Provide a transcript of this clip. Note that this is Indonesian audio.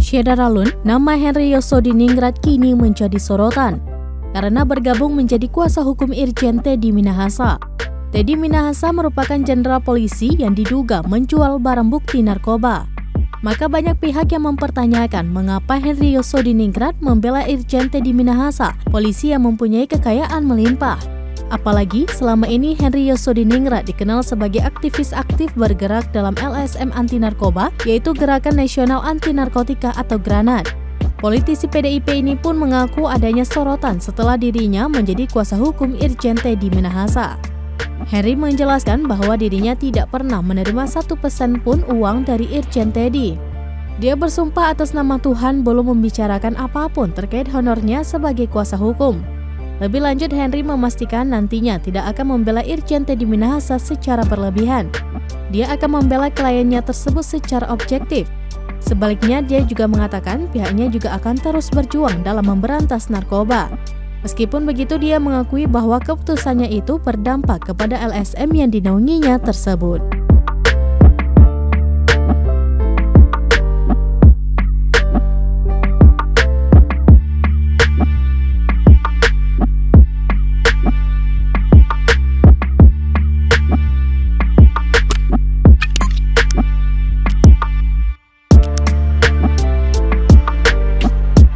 Syedaralun, nama Henry Yosodiningrat kini menjadi sorotan karena bergabung menjadi kuasa hukum Irjen Teddy Minahasa. Teddy Minahasa merupakan jenderal polisi yang diduga menjual barang bukti narkoba. Maka banyak pihak yang mempertanyakan mengapa Henry Yosodiningrat membela Irjen Teddy Minahasa, polisi yang mempunyai kekayaan melimpah. Apalagi selama ini Henry Yosodiningrat dikenal sebagai aktivis aktif bergerak dalam LSM anti narkoba, yaitu Gerakan Nasional Anti Narkotika atau GRANAT. Politisi PDIP ini pun mengaku adanya sorotan setelah dirinya menjadi kuasa hukum Irjen Teddy Minahasa. Henry menjelaskan bahwa dirinya tidak pernah menerima 1 sen pun uang dari Irjen Teddy. Dia bersumpah atas nama Tuhan belum membicarakan apapun terkait honornya sebagai kuasa hukum. Lebih lanjut, Henry memastikan nantinya tidak akan membela Irjen Teddy Minahasa secara berlebihan. Dia akan membela kliennya tersebut secara objektif. Sebaliknya, dia juga mengatakan pihaknya juga akan terus berjuang dalam memberantas narkoba. Meskipun begitu, dia mengakui bahwa keputusannya itu berdampak kepada LSM yang dinaunginya tersebut.